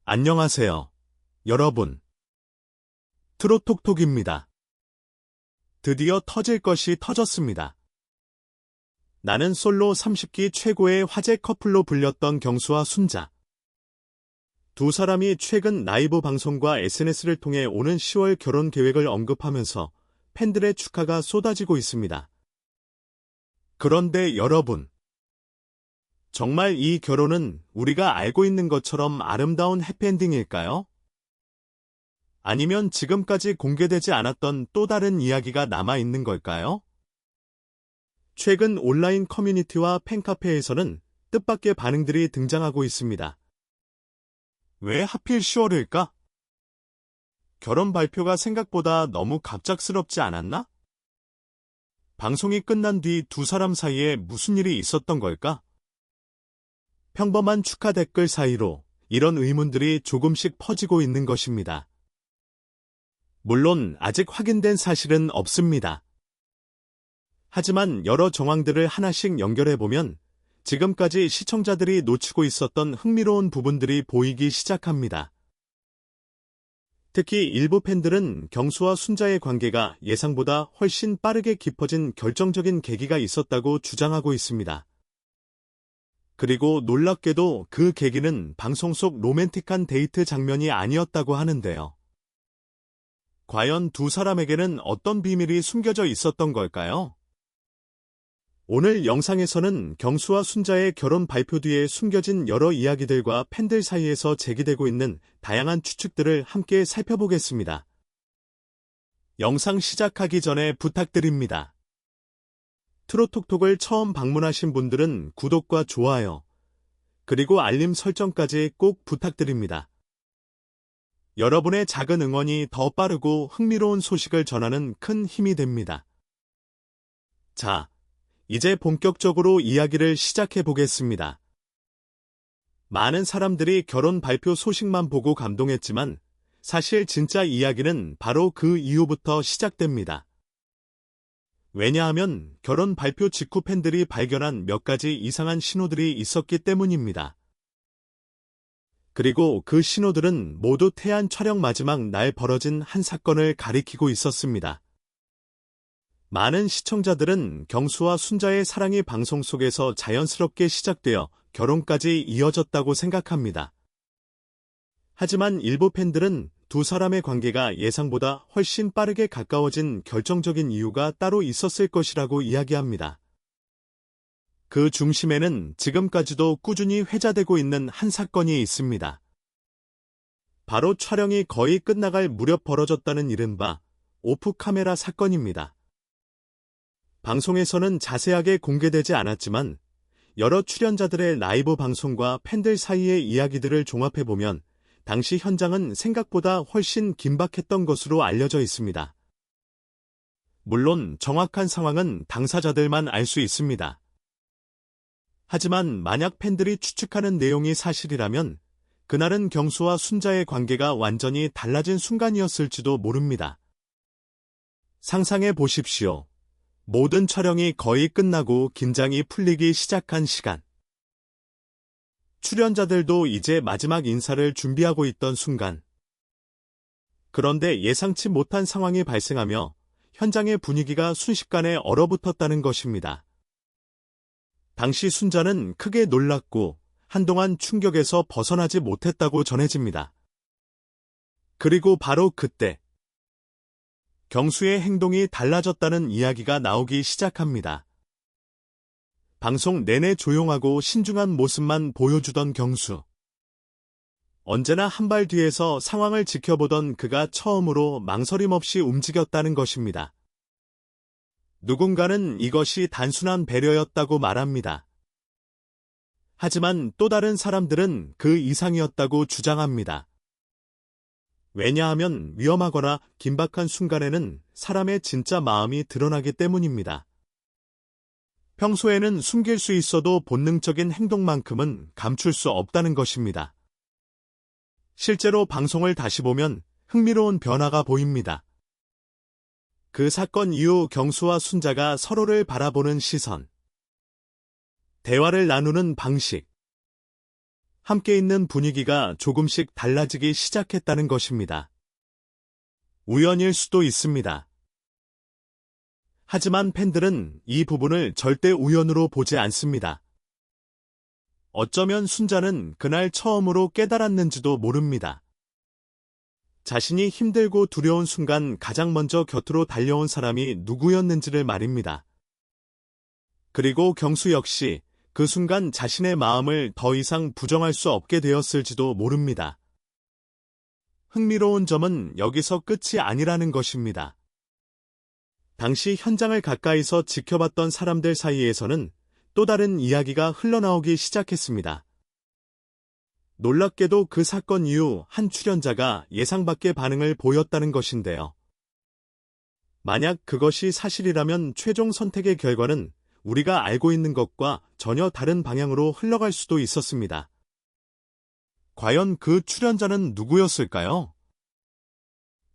안녕하세요, 여러분. 트로톡톡입니다. 드디어 터질 것이 터졌습니다. 나는 솔로 30기 최고의 화제 커플로 불렸던 경수와 순자. 두 사람이 최근 라이브 방송과 SNS를 통해 오는 10월 결혼 계획을 언급하면서 팬들의 축하가 쏟아지고 있습니다. 그런데 여러분, 정말 이 결혼은 우리가 알고 있는 것처럼 아름다운 해피엔딩일까요? 아니면 지금까지 공개되지 않았던 또 다른 이야기가 남아있는 걸까요? 최근 온라인 커뮤니티와 팬카페에서는 뜻밖의 반응들이 등장하고 있습니다. 왜 하필 10월일까? 결혼 발표가 생각보다 너무 갑작스럽지 않았나? 방송이 끝난 뒤 두 사람 사이에 무슨 일이 있었던 걸까? 평범한 축하 댓글 사이로 이런 의문들이 조금씩 퍼지고 있는 것입니다. 물론 아직 확인된 사실은 없습니다. 하지만 여러 정황들을 하나씩 연결해보면 지금까지 시청자들이 놓치고 있었던 흥미로운 부분들이 보이기 시작합니다. 특히 일부 팬들은 경수와 순자의 관계가 예상보다 훨씬 빠르게 깊어진 결정적인 계기가 있었다고 주장하고 있습니다. 그리고 놀랍게도 그 계기는 방송 속 로맨틱한 데이트 장면이 아니었다고 하는데요. 과연 두 사람에게는 어떤 비밀이 숨겨져 있었던 걸까요? 오늘 영상에서는 경수와 순자의 결혼 발표 뒤에 숨겨진 여러 이야기들과 팬들 사이에서 제기되고 있는 다양한 추측들을 함께 살펴보겠습니다. 영상 시작하기 전에 부탁드립니다. 트로톡톡을 처음 방문하신 분들은 구독과 좋아요, 그리고 알림 설정까지 꼭 부탁드립니다. 여러분의 작은 응원이 더 빠르고 흥미로운 소식을 전하는 큰 힘이 됩니다. 자, 이제 본격적으로 이야기를 시작해 보겠습니다. 많은 사람들이 결혼 발표 소식만 보고 감동했지만 사실 진짜 이야기는 바로 그 이후부터 시작됩니다. 왜냐하면 결혼 발표 직후 팬들이 발견한 몇 가지 이상한 신호들이 있었기 때문입니다. 그리고 그 신호들은 모두 태안 촬영 마지막 날 벌어진 한 사건을 가리키고 있었습니다. 많은 시청자들은 경수와 순자의 사랑이 방송 속에서 자연스럽게 시작되어 결혼까지 이어졌다고 생각합니다. 하지만 일부 팬들은 두 사람의 관계가 예상보다 훨씬 빠르게 가까워진 결정적인 이유가 따로 있었을 것이라고 이야기합니다. 그 중심에는 지금까지도 꾸준히 회자되고 있는 한 사건이 있습니다. 바로 촬영이 거의 끝나갈 무렵 벌어졌다는 이른바 오프 카메라 사건입니다. 방송에서는 자세하게 공개되지 않았지만 여러 출연자들의 라이브 방송과 팬들 사이의 이야기들을 종합해보면 당시 현장은 생각보다 훨씬 긴박했던 것으로 알려져 있습니다. 물론 정확한 상황은 당사자들만 알 수 있습니다. 하지만 만약 팬들이 추측하는 내용이 사실이라면 그날은 경수와 순자의 관계가 완전히 달라진 순간이었을지도 모릅니다. 상상해 보십시오. 모든 촬영이 거의 끝나고 긴장이 풀리기 시작한 시간. 출연자들도 이제 마지막 인사를 준비하고 있던 순간. 그런데 예상치 못한 상황이 발생하며 현장의 분위기가 순식간에 얼어붙었다는 것입니다. 당시 순자는 크게 놀랐고 한동안 충격에서 벗어나지 못했다고 전해집니다. 그리고 바로 그때 경수의 행동이 달라졌다는 이야기가 나오기 시작합니다. 방송 내내 조용하고 신중한 모습만 보여주던 경수. 언제나 한 발 뒤에서 상황을 지켜보던 그가 처음으로 망설임 없이 움직였다는 것입니다. 누군가는 이것이 단순한 배려였다고 말합니다. 하지만 또 다른 사람들은 그 이상이었다고 주장합니다. 왜냐하면 위험하거나 긴박한 순간에는 사람의 진짜 마음이 드러나기 때문입니다. 평소에는 숨길 수 있어도 본능적인 행동만큼은 감출 수 없다는 것입니다. 실제로 방송을 다시 보면 흥미로운 변화가 보입니다. 그 사건 이후 경수와 순자가 서로를 바라보는 시선, 대화를 나누는 방식, 함께 있는 분위기가 조금씩 달라지기 시작했다는 것입니다. 우연일 수도 있습니다. 하지만 팬들은 이 부분을 절대 우연으로 보지 않습니다. 어쩌면 순자는 그날 처음으로 깨달았는지도 모릅니다. 자신이 힘들고 두려운 순간 가장 먼저 곁으로 달려온 사람이 누구였는지를 말입니다. 그리고 경수 역시 그 순간 자신의 마음을 더 이상 부정할 수 없게 되었을지도 모릅니다. 흥미로운 점은 여기서 끝이 아니라는 것입니다. 당시 현장을 가까이서 지켜봤던 사람들 사이에서는 또 다른 이야기가 흘러나오기 시작했습니다. 놀랍게도 그 사건 이후 한 출연자가 예상 밖의 반응을 보였다는 것인데요. 만약 그것이 사실이라면 최종 선택의 결과는 우리가 알고 있는 것과 전혀 다른 방향으로 흘러갈 수도 있었습니다. 과연 그 출연자는 누구였을까요?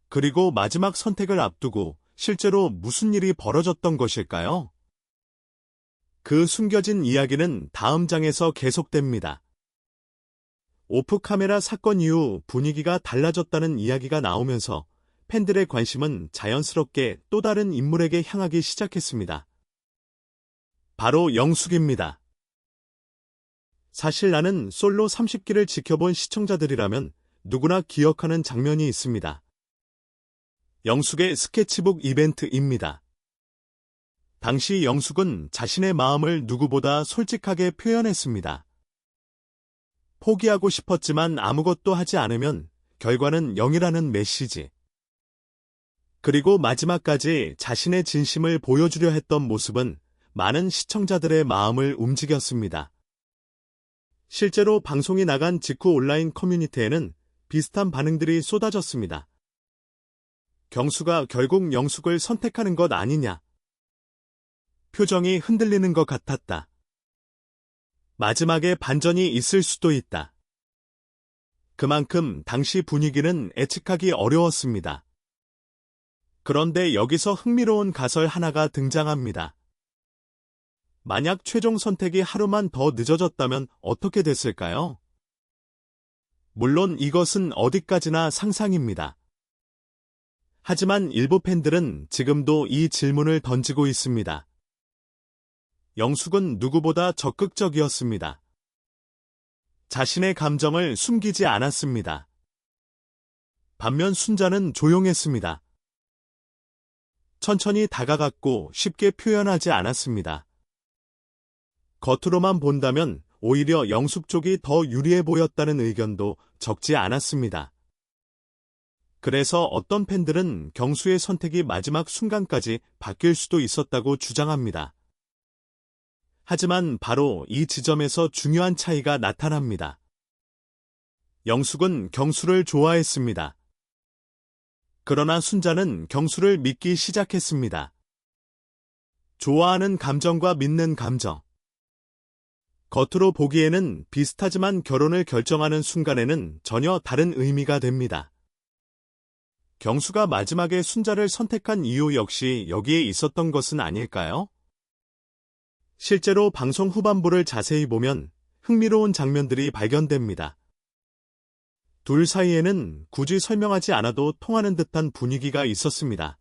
그리고 마지막 선택을 앞두고 실제로 무슨 일이 벌어졌던 것일까요? 그 숨겨진 이야기는 다음 장에서 계속됩니다. 오프 카메라 사건 이후 분위기가 달라졌다는 이야기가 나오면서 팬들의 관심은 자연스럽게 또 다른 인물에게 향하기 시작했습니다. 바로 영숙입니다. 사실 나는 솔로 30기를 지켜본 시청자들이라면 누구나 기억하는 장면이 있습니다. 영숙의 스케치북 이벤트입니다. 당시 영숙은 자신의 마음을 누구보다 솔직하게 표현했습니다. 포기하고 싶었지만 아무것도 하지 않으면 결과는 0이라는 메시지. 그리고 마지막까지 자신의 진심을 보여주려 했던 모습은 많은 시청자들의 마음을 움직였습니다. 실제로 방송이 나간 직후 온라인 커뮤니티에는 비슷한 반응들이 쏟아졌습니다. 경수가 결국 영숙을 선택하는 것 아니냐. 표정이 흔들리는 것 같았다. 마지막에 반전이 있을 수도 있다. 그만큼 당시 분위기는 예측하기 어려웠습니다. 그런데 여기서 흥미로운 가설 하나가 등장합니다. 만약 최종 선택이 하루만 더 늦어졌다면 어떻게 됐을까요? 물론 이것은 어디까지나 상상입니다. 하지만 일부 팬들은 지금도 이 질문을 던지고 있습니다. 영숙은 누구보다 적극적이었습니다. 자신의 감정을 숨기지 않았습니다. 반면 순자는 조용했습니다. 천천히 다가갔고 쉽게 표현하지 않았습니다. 겉으로만 본다면 오히려 영숙 쪽이 더 유리해 보였다는 의견도 적지 않았습니다. 그래서 어떤 팬들은 경수의 선택이 마지막 순간까지 바뀔 수도 있었다고 주장합니다. 하지만 바로 이 지점에서 중요한 차이가 나타납니다. 영숙은 경수를 좋아했습니다. 그러나 순자는 경수를 믿기 시작했습니다. 좋아하는 감정과 믿는 감정. 겉으로 보기에는 비슷하지만 결혼을 결정하는 순간에는 전혀 다른 의미가 됩니다. 경수가 마지막에 순자를 선택한 이유 역시 여기에 있었던 것은 아닐까요? 실제로 방송 후반부를 자세히 보면 흥미로운 장면들이 발견됩니다. 둘 사이에는 굳이 설명하지 않아도 통하는 듯한 분위기가 있었습니다.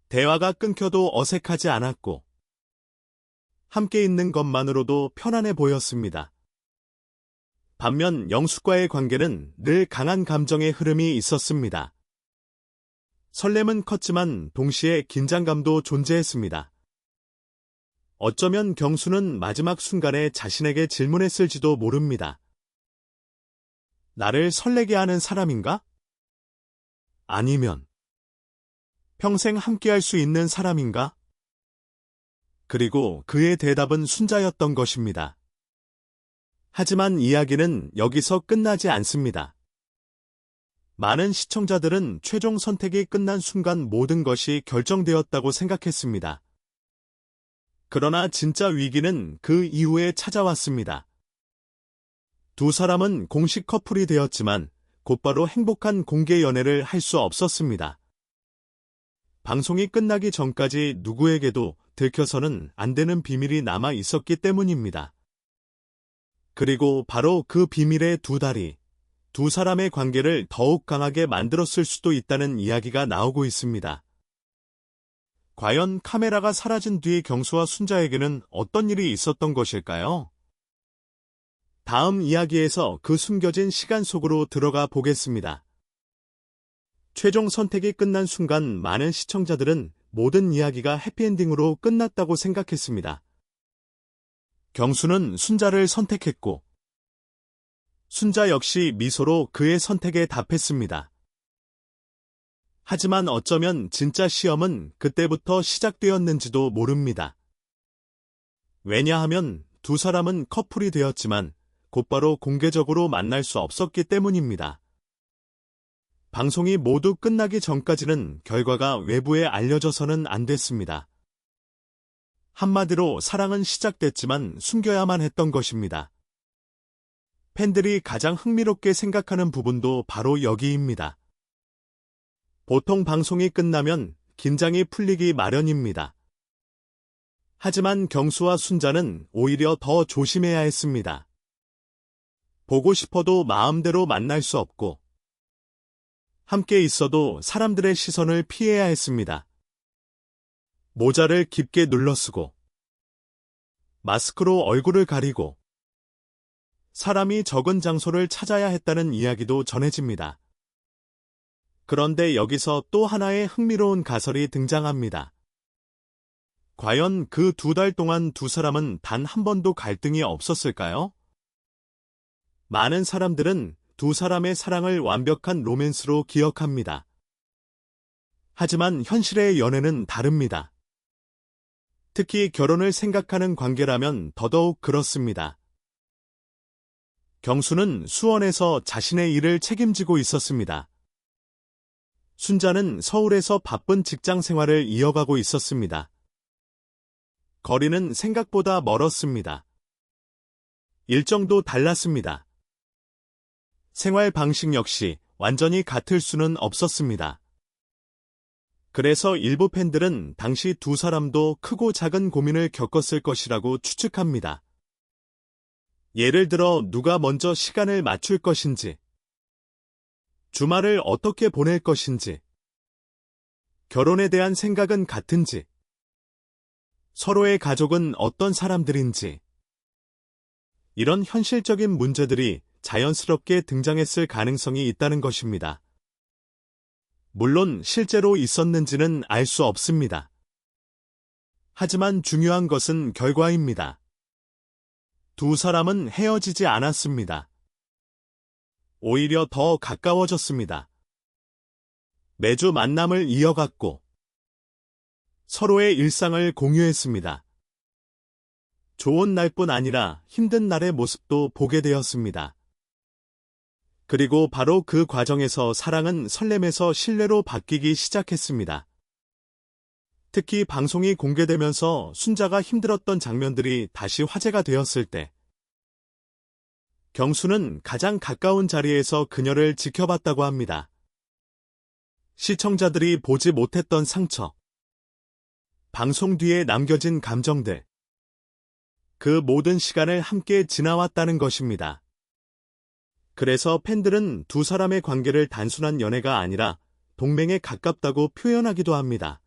대화가 끊겨도 어색하지 않았고, 함께 있는 것만으로도 편안해 보였습니다. 반면 영숙과의 관계는 늘 강한 감정의 흐름이 있었습니다. 설렘은 컸지만 동시에 긴장감도 존재했습니다. 어쩌면 경수는 마지막 순간에 자신에게 질문했을지도 모릅니다. 나를 설레게 하는 사람인가? 아니면 평생 함께할 수 있는 사람인가? 그리고 그의 대답은 순자였던 것입니다. 하지만 이야기는 여기서 끝나지 않습니다. 많은 시청자들은 최종 선택이 끝난 순간 모든 것이 결정되었다고 생각했습니다. 그러나 진짜 위기는 그 이후에 찾아왔습니다. 두 사람은 공식 커플이 되었지만 곧바로 행복한 공개 연애를 할 수 없었습니다. 방송이 끝나기 전까지 누구에게도 들켜서는 안 되는 비밀이 남아 있었기 때문입니다. 그리고 바로 그 비밀의 두 달이 두 사람의 관계를 더욱 강하게 만들었을 수도 있다는 이야기가 나오고 있습니다. 과연 카메라가 사라진 뒤 경수와 순자에게는 어떤 일이 있었던 것일까요? 다음 이야기에서 그 숨겨진 시간 속으로 들어가 보겠습니다. 최종 선택이 끝난 순간 많은 시청자들은 모든 이야기가 해피엔딩으로 끝났다고 생각했습니다. 경수는 순자를 선택했고, 순자 역시 미소로 그의 선택에 답했습니다. 하지만 어쩌면 진짜 시험은 그때부터 시작되었는지도 모릅니다. 왜냐하면 두 사람은 커플이 되었지만 곧바로 공개적으로 만날 수 없었기 때문입니다. 방송이 모두 끝나기 전까지는 결과가 외부에 알려져서는 안 됐습니다. 한마디로 사랑은 시작됐지만 숨겨야만 했던 것입니다. 팬들이 가장 흥미롭게 생각하는 부분도 바로 여기입니다. 보통 방송이 끝나면 긴장이 풀리기 마련입니다. 하지만 경수와 순자는 오히려 더 조심해야 했습니다. 보고 싶어도 마음대로 만날 수 없고, 함께 있어도 사람들의 시선을 피해야 했습니다. 모자를 깊게 눌러쓰고, 마스크로 얼굴을 가리고, 사람이 적은 장소를 찾아야 했다는 이야기도 전해집니다. 그런데 여기서 또 하나의 흥미로운 가설이 등장합니다. 과연 그 두 달 동안 두 사람은 단 한 번도 갈등이 없었을까요? 많은 사람들은 두 사람의 사랑을 완벽한 로맨스로 기억합니다. 하지만 현실의 연애는 다릅니다. 특히 결혼을 생각하는 관계라면 더더욱 그렇습니다. 경수는 수원에서 자신의 일을 책임지고 있었습니다. 순자는 서울에서 바쁜 직장 생활을 이어가고 있었습니다. 거리는 생각보다 멀었습니다. 일정도 달랐습니다. 생활 방식 역시 완전히 같을 수는 없었습니다. 그래서 일부 팬들은 당시 두 사람도 크고 작은 고민을 겪었을 것이라고 추측합니다. 예를 들어 누가 먼저 시간을 맞출 것인지, 주말을 어떻게 보낼 것인지, 결혼에 대한 생각은 같은지, 서로의 가족은 어떤 사람들인지, 이런 현실적인 문제들이 자연스럽게 등장했을 가능성이 있다는 것입니다. 물론 실제로 있었는지는 알 수 없습니다. 하지만 중요한 것은 결과입니다. 두 사람은 헤어지지 않았습니다. 오히려 더 가까워졌습니다. 매주 만남을 이어갔고, 서로의 일상을 공유했습니다. 좋은 날뿐 아니라 힘든 날의 모습도 보게 되었습니다. 그리고 바로 그 과정에서 사랑은 설렘에서 신뢰로 바뀌기 시작했습니다. 특히 방송이 공개되면서 순자가 힘들었던 장면들이 다시 화제가 되었을 때, 경수는 가장 가까운 자리에서 그녀를 지켜봤다고 합니다. 시청자들이 보지 못했던 상처, 방송 뒤에 남겨진 감정들, 그 모든 시간을 함께 지나왔다는 것입니다. 그래서 팬들은 두 사람의 관계를 단순한 연애가 아니라 동맹에 가깝다고 표현하기도 합니다.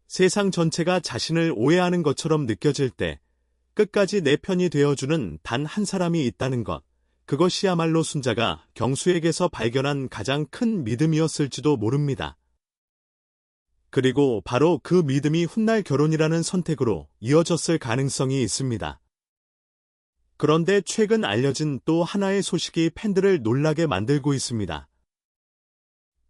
세상 전체가 자신을 오해하는 것처럼 느껴질 때 끝까지 내 편이 되어주는 단 한 사람이 있다는 것, 그것이야말로 순자가 경수에게서 발견한 가장 큰 믿음이었을지도 모릅니다. 그리고 바로 그 믿음이 훗날 결혼이라는 선택으로 이어졌을 가능성이 있습니다. 그런데 최근 알려진 또 하나의 소식이 팬들을 놀라게 만들고 있습니다.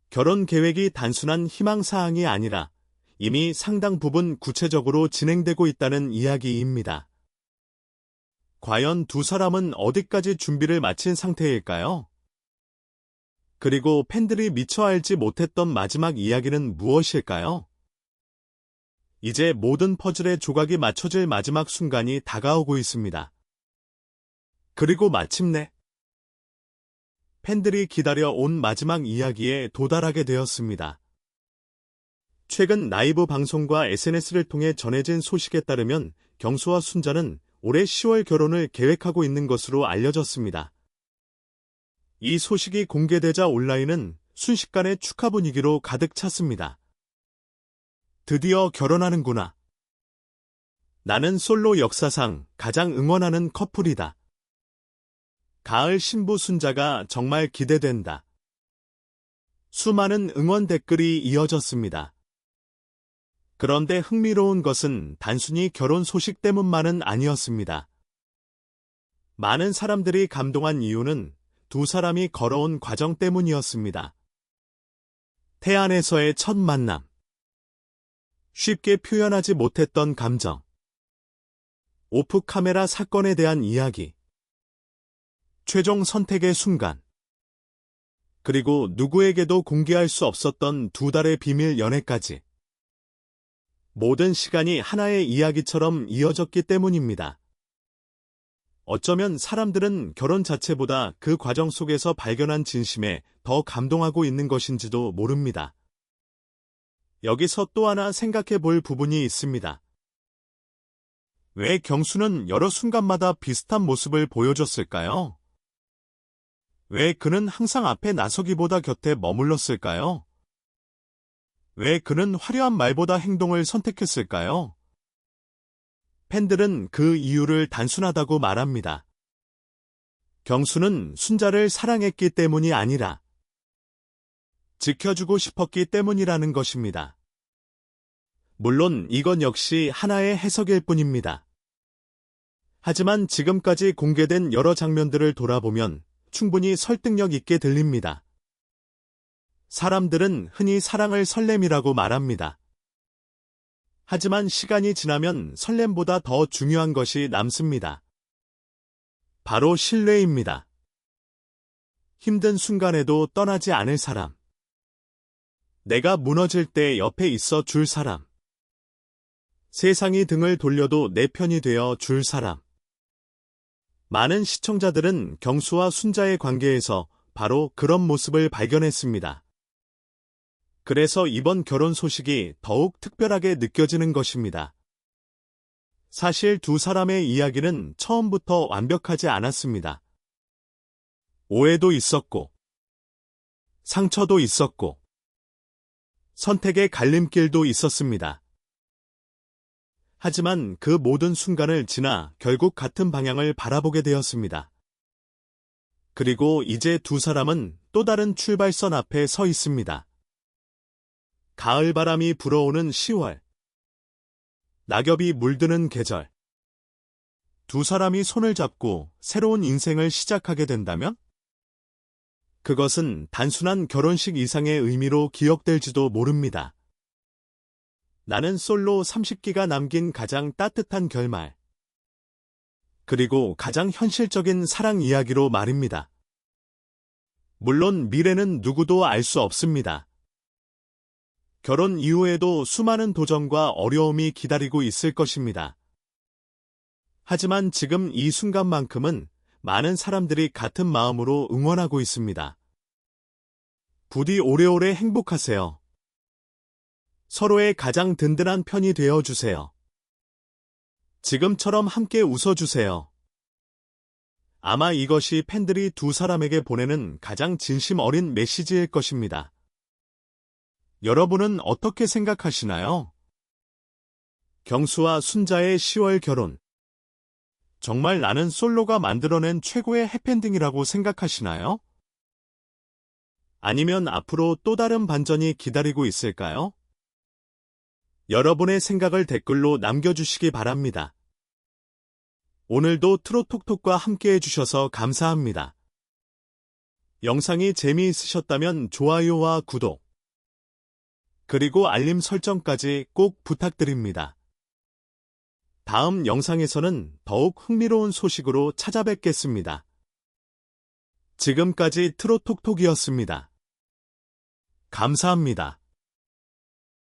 결혼 계획이 단순한 희망사항이 아니라 이미 상당 부분 구체적으로 진행되고 있다는 이야기입니다. 과연 두 사람은 어디까지 준비를 마친 상태일까요? 그리고 팬들이 미처 알지 못했던 마지막 이야기는 무엇일까요? 이제 모든 퍼즐의 조각이 맞춰질 마지막 순간이 다가오고 있습니다. 그리고 마침내 팬들이 기다려온 마지막 이야기에 도달하게 되었습니다. 최근 라이브 방송과 SNS를 통해 전해진 소식에 따르면 경수와 순자는 올해 10월 결혼을 계획하고 있는 것으로 알려졌습니다. 이 소식이 공개되자 온라인은 순식간에 축하 분위기로 가득 찼습니다. 드디어 결혼하는구나. 나는 솔로 역사상 가장 응원하는 커플이다. 가을 신부 순자가 정말 기대된다. 수많은 응원 댓글이 이어졌습니다. 그런데 흥미로운 것은 단순히 결혼 소식 때문만은 아니었습니다. 많은 사람들이 감동한 이유는 두 사람이 걸어온 과정 때문이었습니다. 태안에서의 첫 만남. 쉽게 표현하지 못했던 감정. 오프 카메라 사건에 대한 이야기. 최종 선택의 순간. 그리고 누구에게도 공개할 수 없었던 두 달의 비밀 연애까지. 모든 시간이 하나의 이야기처럼 이어졌기 때문입니다. 어쩌면 사람들은 결혼 자체보다 그 과정 속에서 발견한 진심에 더 감동하고 있는 것인지도 모릅니다. 여기서 또 하나 생각해 볼 부분이 있습니다. 왜 경수는 여러 순간마다 비슷한 모습을 보여줬을까요? 왜 그는 항상 앞에 나서기보다 곁에 머물렀을까요? 왜 그는 화려한 말보다 행동을 선택했을까요? 팬들은 그 이유를 단순하다고 말합니다. 경수는 순자를 사랑했기 때문이 아니라 지켜주고 싶었기 때문이라는 것입니다. 물론 이건 역시 하나의 해석일 뿐입니다. 하지만 지금까지 공개된 여러 장면들을 돌아보면 충분히 설득력 있게 들립니다. 사람들은 흔히 사랑을 설렘이라고 말합니다. 하지만 시간이 지나면 설렘보다 더 중요한 것이 남습니다. 바로 신뢰입니다. 힘든 순간에도 떠나지 않을 사람. 내가 무너질 때 옆에 있어 줄 사람. 세상이 등을 돌려도 내 편이 되어 줄 사람. 많은 시청자들은 경수와 순자의 관계에서 바로 그런 모습을 발견했습니다. 그래서 이번 결혼 소식이 더욱 특별하게 느껴지는 것입니다. 사실 두 사람의 이야기는 처음부터 완벽하지 않았습니다. 오해도 있었고, 상처도 있었고, 선택의 갈림길도 있었습니다. 하지만 그 모든 순간을 지나 결국 같은 방향을 바라보게 되었습니다. 그리고 이제 두 사람은 또 다른 출발선 앞에 서 있습니다. 가을바람이 불어오는 10월. 낙엽이 물드는 계절. 두 사람이 손을 잡고 새로운 인생을 시작하게 된다면? 그것은 단순한 결혼식 이상의 의미로 기억될지도 모릅니다. 나는 솔로 30기가 남긴 가장 따뜻한 결말. 그리고 가장 현실적인 사랑 이야기로 말입니다. 물론 미래는 누구도 알 수 없습니다. 결혼 이후에도 수많은 도전과 어려움이 기다리고 있을 것입니다. 하지만 지금 이 순간만큼은 많은 사람들이 같은 마음으로 응원하고 있습니다. 부디 오래오래 행복하세요. 서로의 가장 든든한 편이 되어주세요. 지금처럼 함께 웃어주세요. 아마 이것이 팬들이 두 사람에게 보내는 가장 진심 어린 메시지일 것입니다. 여러분은 어떻게 생각하시나요? 경수와 순자의 10월 결혼. 정말 나는 솔로가 만들어낸 최고의 해피엔딩이라고 생각하시나요? 아니면 앞으로 또 다른 반전이 기다리고 있을까요? 여러분의 생각을 댓글로 남겨주시기 바랍니다. 오늘도 트롯톡톡과 함께 해주셔서 감사합니다. 영상이 재미있으셨다면 좋아요와 구독, 그리고 알림 설정까지 꼭 부탁드립니다. 다음 영상에서는 더욱 흥미로운 소식으로 찾아뵙겠습니다. 지금까지 트롯톡톡이었습니다. 감사합니다.